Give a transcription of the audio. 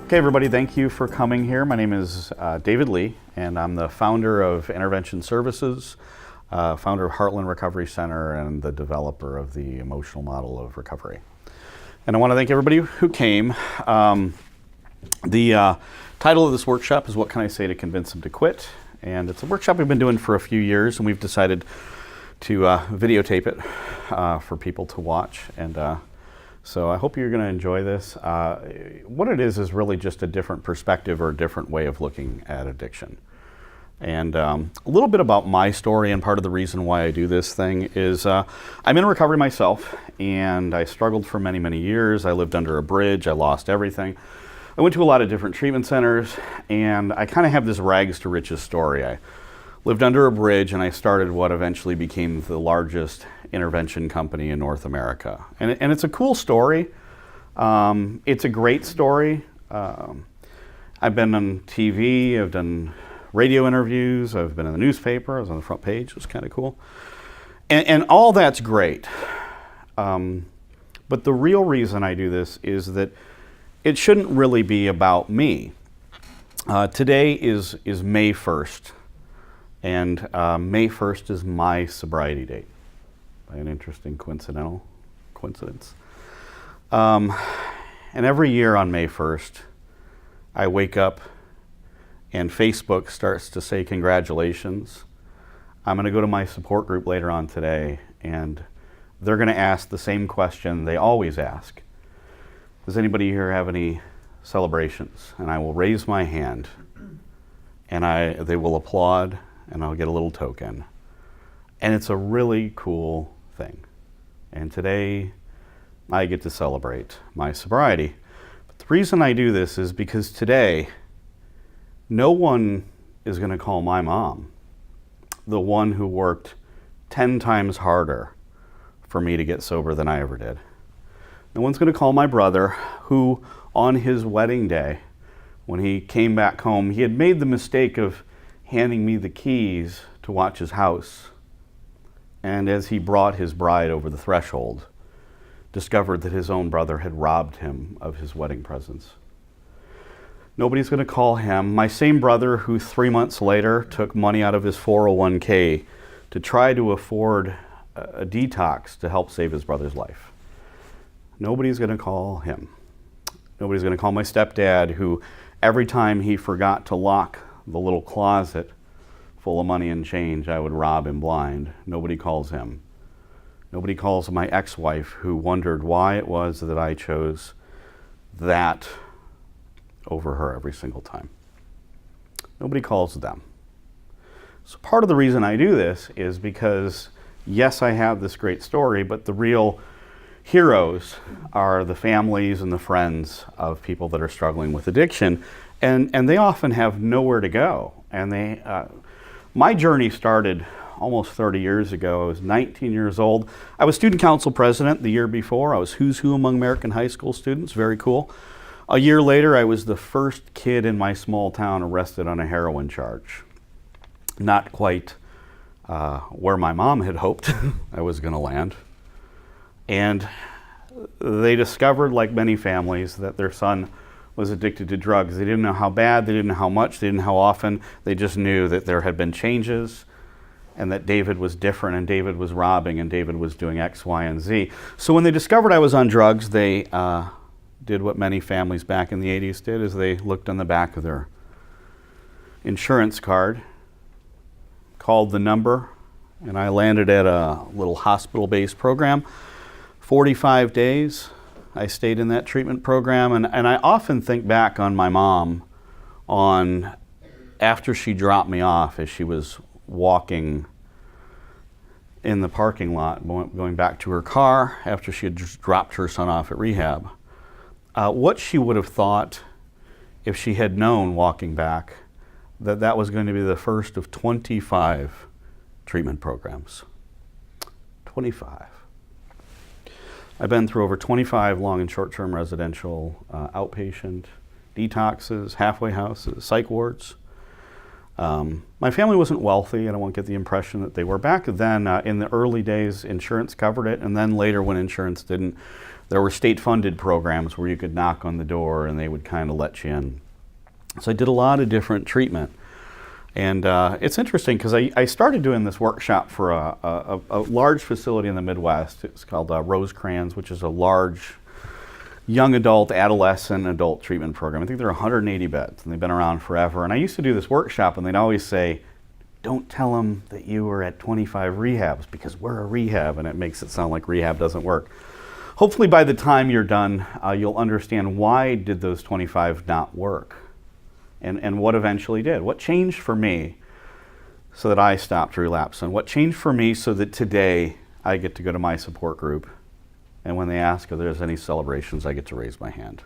Okay, everybody, thank you for coming here. My name is David Lee, and I'm the founder of Intervention Services, founder of Heartland Recovery Center, and the developer of the emotional model of recovery. And I want to thank everybody who came. The title of this workshop is What Can I Say to Convince Them to Quit? And it's a workshop we've been doing for a few years, and we've decided to videotape it for people to watch. And so I hope you're going to enjoy this. What it is really just a different perspective or a different way of looking at addiction. And a little bit about my story, and part of the reason why I do this thing is I'm in recovery myself, and I struggled for many, many years. I lived under a bridge. I lost everything. I went to a lot of different treatment centers, and I kind of have this rags to riches story. I lived under a bridge, and I started what eventually became the largest intervention company in North America. And it's a cool story. It's a great story. I've been on TV, I've done radio interviews, I've been in the newspaper, I was on the front page, it was kind of cool. And all that's great. But the real reason I do this is that it shouldn't really be about me. Today is May 1st, and May 1st is my sobriety date. By an interesting coincidence. And every year on May 1st, I wake up and Facebook starts to say congratulations. I'm going to go to my support group later on today, and they're going to ask the same question they always ask. Does anybody here have any celebrations? And I will raise my hand, and they will applaud, and I'll get a little token. And it's a really cool thing. And today I get to celebrate my sobriety. But the reason I do this is because today no one is going to call my mom the one who worked 10 times harder for me to get sober than I ever did. No one's going to call my brother, who on his wedding day, when he came back home, he had made the mistake of handing me the keys to watch his house. And as he brought his bride over the threshold, discovered that his own brother had robbed him of his wedding presents. Nobody's going to call him. My same brother, who 3 months later took money out of his 401k to try to afford a detox to help save his brother's life. Nobody's going to call him. Nobody's going to call my stepdad, who every time he forgot to lock the little closet full of money and change, I would rob him blind. Nobody calls him. Nobody calls my ex-wife, who wondered why it was that I chose that over her every single time. Nobody calls them. So part of the reason I do this is because, yes, I have this great story, but the real heroes are the families and the friends of people that are struggling with addiction, and they often have nowhere to go. And my journey started almost 30 years ago. I was 19 years old. I was student council president the year before. I was who's who among American high school students, very cool. A year later, I was the first kid in my small town arrested on a heroin charge. Not quite where my mom had hoped I was going to land. And they discovered, like many families, that their son was addicted to drugs. They didn't know how bad, they didn't know how much, they didn't know how often. They just knew that there had been changes and that David was different, and David was robbing, and David was doing X, Y, and Z. So when they discovered I was on drugs, they did what many families back in the 80s did, is they looked on the back of their insurance card, called the number, and I landed at a little hospital-based program. 45 days. I stayed in that treatment program, and I often think back on my mom after she dropped me off as she was walking in the parking lot, going back to her car after she had just dropped her son off at rehab. What she would have thought if she had known walking back that was going to be the first of 25 treatment programs. 25. I've been through over 25 long and short-term residential outpatient detoxes, halfway houses, psych wards. My family wasn't wealthy, and I won't get the impression that they were. Back then, in the early days, insurance covered it, and then later when insurance didn't, there were state-funded programs where you could knock on the door and they would kind of let you in. So I did a lot of different treatment. And it's interesting because I started doing this workshop for a large facility in the Midwest. It's called Rosecrans, which is a large young adult, adolescent, adult treatment program. I think there are 180 beds, and they've been around forever. And I used to do this workshop, and they'd always say, don't tell them that you were at 25 rehabs because we're a rehab, and it makes it sound like rehab doesn't work. Hopefully by the time you're done, you'll understand why did those 25 not work, and what eventually did. What changed for me so that I stopped relapsing? What changed for me so that today I get to go to my support group, and when they ask if there's any celebrations, I get to raise my hand.